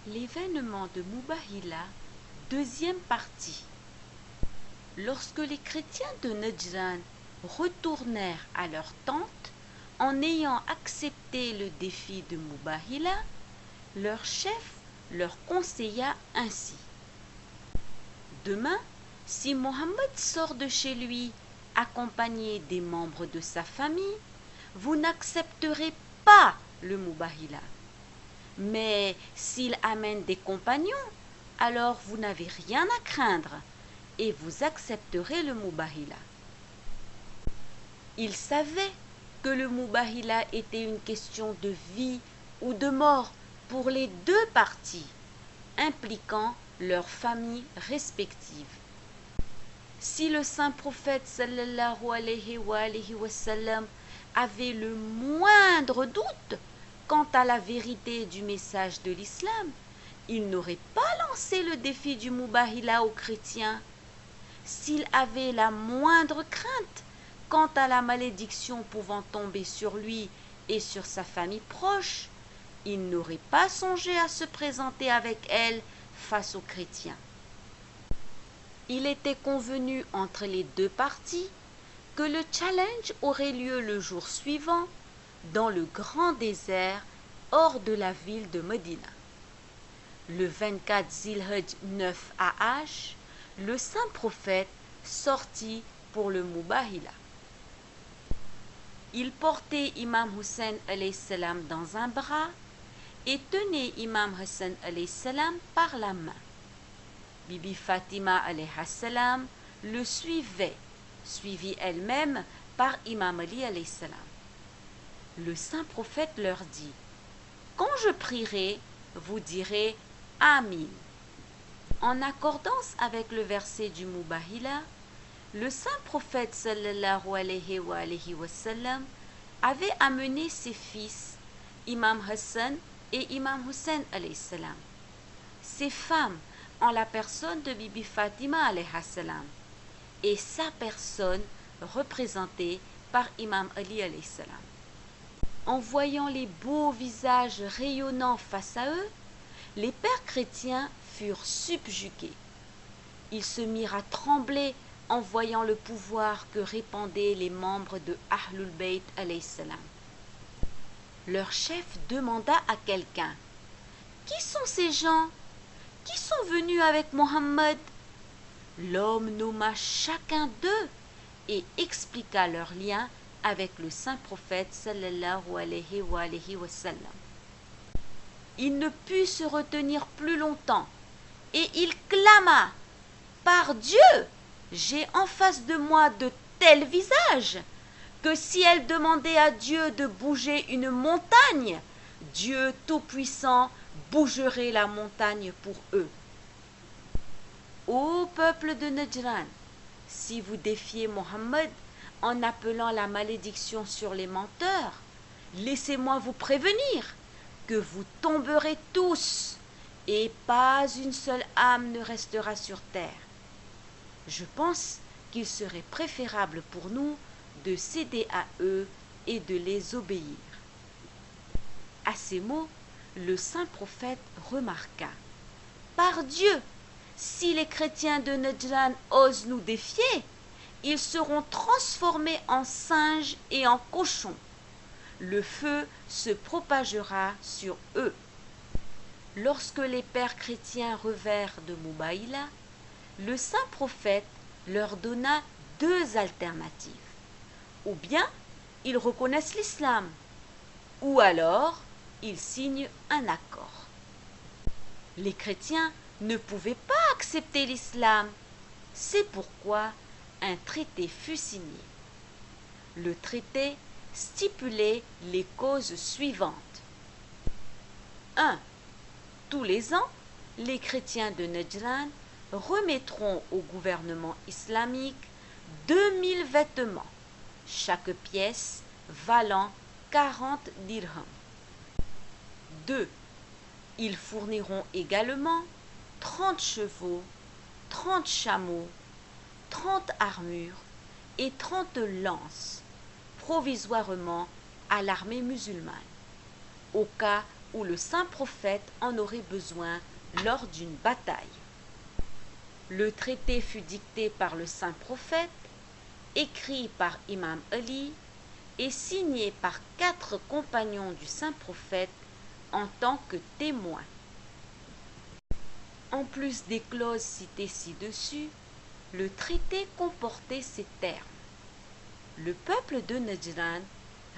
L'événement de Mubahila, deuxième partie. Lorsque les chrétiens de Najran retournèrent à leur tente, en ayant accepté le défi de Mubahila, leur chef leur conseilla ainsi. Demain, si Mohammed sort de chez lui accompagné des membres de sa famille, vous n'accepterez pas le Mubahila. Mais s'il amène des compagnons, alors vous n'avez rien à craindre et vous accepterez le Mubahila. Il savait que le Mubahila était une question de vie ou de mort pour les deux parties, impliquant leurs familles respectives. Si le saint prophète sallallahu alayhi wa sallam avait le moindre doute quant à la vérité du message de l'islam, il n'aurait pas lancé le défi du Mubahila aux chrétiens. S'il avait la moindre crainte quant à la malédiction pouvant tomber sur lui et sur sa famille proche, il n'aurait pas songé à se présenter avec elle face aux chrétiens. Il était convenu entre les deux parties que le challenge aurait lieu le jour suivant dans le grand désert hors de la ville de Médina. Le 24 Zilhadj 9 AH, le saint prophète sortit pour le Mubahila. Il portait Imam Hussein alayhi salam dans un bras et tenait Imam Hassan alayhi salam par la main. Bibi Fatima alayhi salam le suivait, suivie elle-même par Imam Ali alayhi salam. Le saint prophète leur dit: quand je prierai, vous direz Amin. En accordance avec le verset du Mubahila, le saint prophète sallallahu alayhi wa sallam avait amené ses fils, Imam Hassan et Imam Hussein alayhi salam, ses femmes en la personne de Bibi Fatima alayhi salam et sa personne représentée par Imam Ali alayhi salam. En voyant les beaux visages rayonnants face à eux, les pères chrétiens furent subjugués. Ils se mirent à trembler en voyant le pouvoir que répandaient les membres de Ahlul Bayt alayhi salam. Leur chef demanda à quelqu'un: qui sont ces gens? Qui sont venus avec Mohammed? L'homme nomma chacun d'eux et expliqua leur lien avec le saint prophète sallallahu alayhi wa sallam. Il ne put se retenir plus longtemps et il clama: par Dieu, j'ai en face de moi de tels visages que si elle demandait à Dieu de bouger une montagne, Dieu Tout-Puissant bougerait la montagne pour eux. Ô peuple de Najran, si vous défiez Mohammed en appelant la malédiction sur les menteurs, laissez-moi vous prévenir que vous tomberez tous et pas une seule âme ne restera sur terre. Je pense qu'il serait préférable pour nous de céder à eux et de les obéir. À ces mots, le saint prophète remarqua: par Dieu, si les chrétiens de Najran osent nous défier, ils seront transformés en singes et en cochons. Le feu se propagera sur eux. Lorsque les pères chrétiens revinrent de Mubahila, le saint prophète leur donna deux alternatives. Ou bien ils reconnaissent l'islam, ou alors ils signent un accord. Les chrétiens ne pouvaient pas accepter l'islam. C'est pourquoi un traité fut signé. Le traité stipulait les causes suivantes. 1. Tous les ans, les chrétiens de Najran remettront au gouvernement islamique 2000 vêtements, chaque pièce valant 40 dirhams. 2. Ils fourniront également 30 chevaux, 30 chameaux, 30 armures et 30 lances, provisoirement à l'armée musulmane, au cas où le saint prophète en aurait besoin lors d'une bataille. Le traité fut dicté par le saint prophète, écrit par Imam Ali et signé par 4 compagnons du saint prophète en tant que témoins. En plus des clauses citées ci-dessus, le traité comportait ces termes. Le peuple de Najran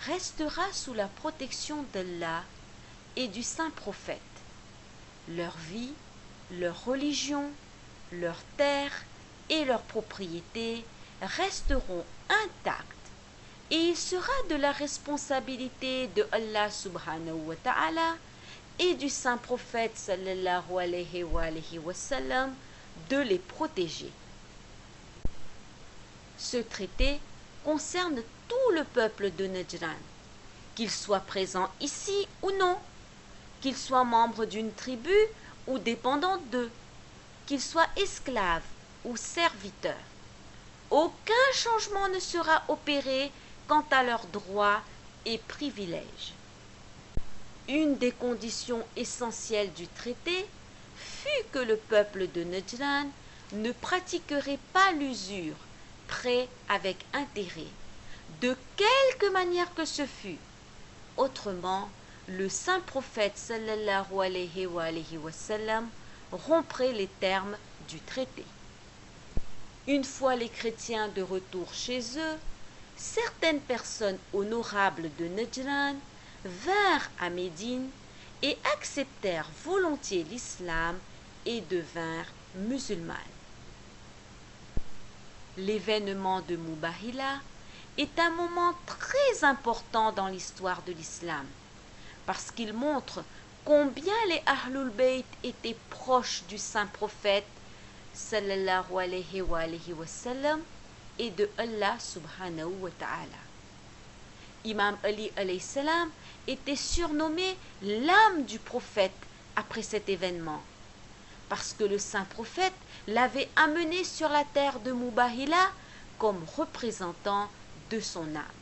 restera sous la protection d'Allah et du saint prophète. Leur vie, leur religion, leurs terres et leurs propriétés resteront intactes et il sera de la responsabilité de Allah subhanahu wa ta'ala et du saint prophète sallallahu alayhi wa sallam de les protéger. Ce traité concerne tout le peuple de Najran, qu'il soit présent ici ou non, qu'il soit membre d'une tribu ou dépendant d'eux, qu'il soit esclave ou serviteur. Aucun changement ne sera opéré quant à leurs droits et privilèges. Une des conditions essentielles du traité fut que le peuple de Najran ne pratiquerait pas l'usure, prêt avec intérêt, de quelque manière que ce fût. Autrement, le saint prophète sallallahu alayhi wa sallam romprait les termes du traité. Une fois les chrétiens de retour chez eux, certaines personnes honorables de Najran vinrent à Médine et acceptèrent volontiers l'islam et devinrent musulmanes. L'événement de Mubahila est un moment très important dans l'histoire de l'islam, parce qu'il montre combien les Ahlul Bayt étaient proches du saint prophète sallallahu alayhi wa sallam et de Allah subhanahu wa ta'ala. Imam Ali alayhi salam était surnommé l'âme du prophète après cet événement, parce que le saint prophète l'avait amené sur la terre de Mubahila comme représentant de son âme.